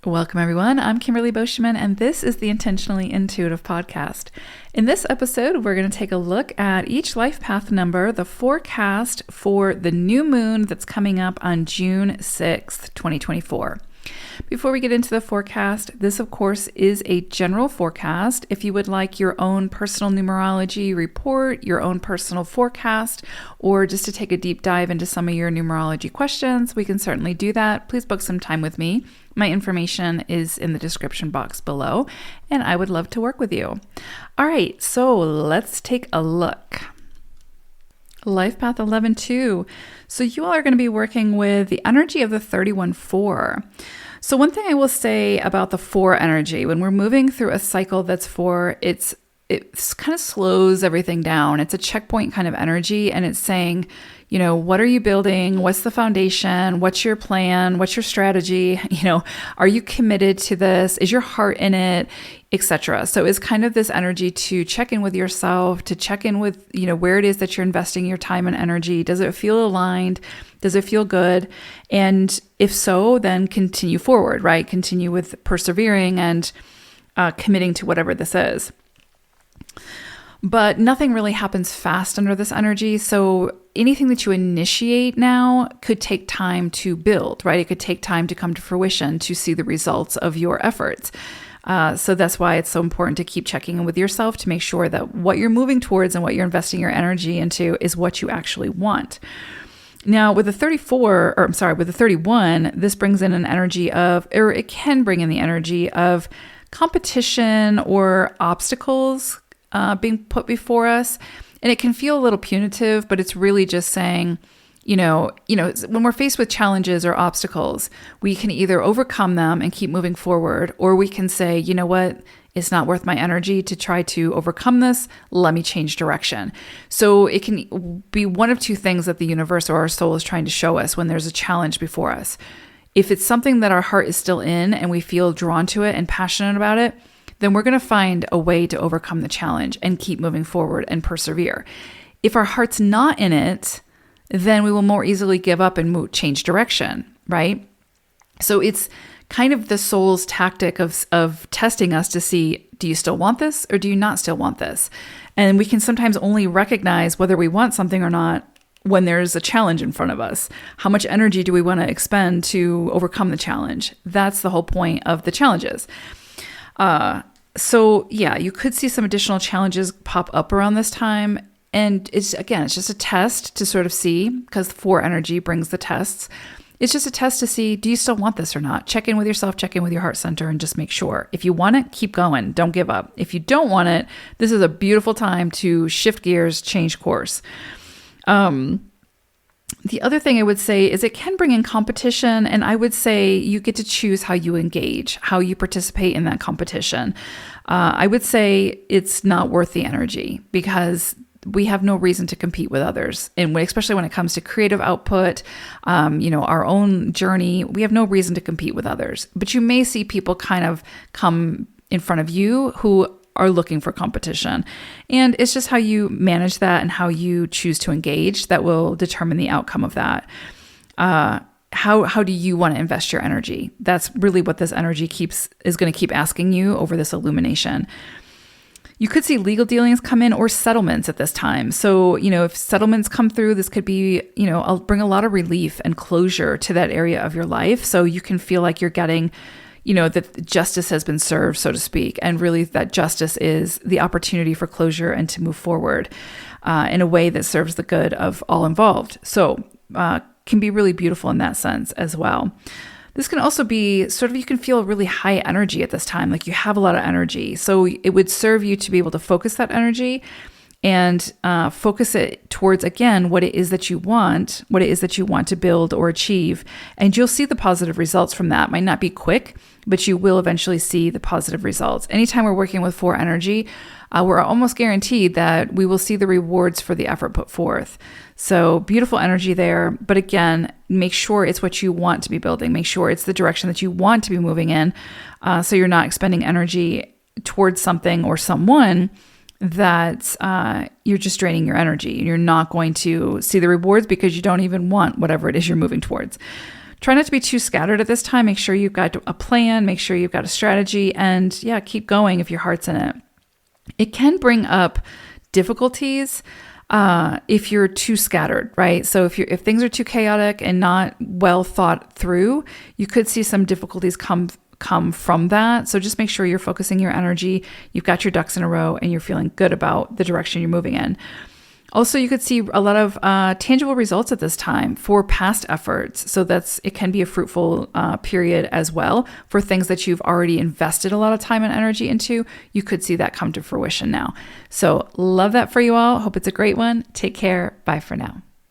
Welcome, everyone. I'm Kimberly Boschman, and this is the Intentionally Intuitive podcast. In this episode, we're going to take a look at each life path number, the forecast for the new moon that's coming up on June 6th, 2024. Before we get into the forecast, this, of course, is a general forecast. If you would like your own personal numerology report, your own personal forecast, or just to take a deep dive into some of your numerology questions, we can certainly do that. Please book some time with me. My information is in the description box below, and I would love to work with you. All right, so let's take a look. Life Path 11-2. So you all are going to be working with the energy of the 31-4. So one thing I will say about the 4 energy, when we're moving through a cycle that's 4, it kind of slows everything down. It's a checkpoint kind of energy, and it's saying, what are you building? What's the foundation? What's your plan? What's your strategy? Are you committed to this? Is your heart in it? Etc. So it's kind of this energy to check in with yourself, to check in with, where it is that you're investing your time and energy. Does it feel aligned? Does it feel good? And if so, then continue forward, right? Continue with persevering and committing to whatever this is. But nothing really happens fast under this energy. So anything that you initiate now could take time to build, right? It could take time to come to fruition, to see the results of your efforts. So that's why it's so important to keep checking in with yourself to make sure that what you're moving towards and what you're investing your energy into is what you actually want. Now, with the 31, this brings in an energy of, or it can bring in the energy of competition or obstacles being put before us. And it can feel a little punitive, but it's really just saying, when we're faced with challenges or obstacles, we can either overcome them and keep moving forward, or we can say, you know what, it's not worth my energy to try to overcome this. Let me change direction. So it can be one of two things that the universe or our soul is trying to show us when there's a challenge before us. If it's something that our heart is still in and we feel drawn to it and passionate about it, then we're going to find a way to overcome the challenge and keep moving forward and persevere. If our heart's not in it, then we will more easily give up and change direction, right? So it's kind of the soul's tactic of testing us to see, do you still want this or do you not still want this? And we can sometimes only recognize whether we want something or not when there's a challenge in front of us. How much energy do we want to expend to overcome the challenge? That's the whole point of the challenges. So yeah, you could see some additional challenges pop up around this time. And it's just a test to sort of see, because 4 energy brings the tests. It's just a test to see, do you still want this or not? Check in with yourself, check in with your heart center, and just make sure. If you want it, keep going. Don't give up. If you don't want it, this is a beautiful time to shift gears, change course. The other thing I would say is it can bring in competition, and I would say you get to choose how you engage, how you participate in that competition. I would say it's not worth the energy, because we have no reason to compete with others. And especially when it comes to creative output, our own journey, we have no reason to compete with others. But you may see people kind of come in front of you who are looking for competition. And it's just how you manage that and how you choose to engage that will determine the outcome of that. How do you want to invest your energy? That's really what this energy is going to keep asking you over this illumination. You could see legal dealings come in or settlements at this time. So, if settlements come through, this could be, I'll bring a lot of relief and closure to that area of your life. So you can feel like you're getting, that justice has been served, so to speak. And really that justice is the opportunity for closure and to move forward in a way that serves the good of all involved. So can be really beautiful in that sense as well. This can also be sort of, you can feel really high energy at this time, like you have a lot of energy. So it would serve you to be able to focus that energy and focus it towards, again, what it is that you want to build or achieve. And you'll see the positive results from that. Might not be quick, but you will eventually see the positive results. Anytime we're working with 4 energy, we're almost guaranteed that we will see the rewards for the effort put forth. So beautiful energy there. But again, make sure it's what you want to be building. Make sure it's the direction that you want to be moving in. So you're not expending energy towards something or someone that you're just draining your energy. You're not going to see the rewards because you don't even want whatever it is you're moving towards. Try not to be too scattered at this time. Make sure you've got a plan, make sure you've got a strategy, and yeah, keep going if your heart's in it. It can bring up difficulties if you're too scattered, right? So if things are too chaotic and not well thought through, you could see some difficulties come from that. So just make sure you're focusing your energy, you've got your ducks in a row, and you're feeling good about the direction you're moving in. Also, you could see a lot of tangible results at this time for past efforts. So it can be a fruitful period as well for things that you've already invested a lot of time and energy into. You could see that come to fruition now. So love that for you all. Hope it's a great one. Take care. Bye for now.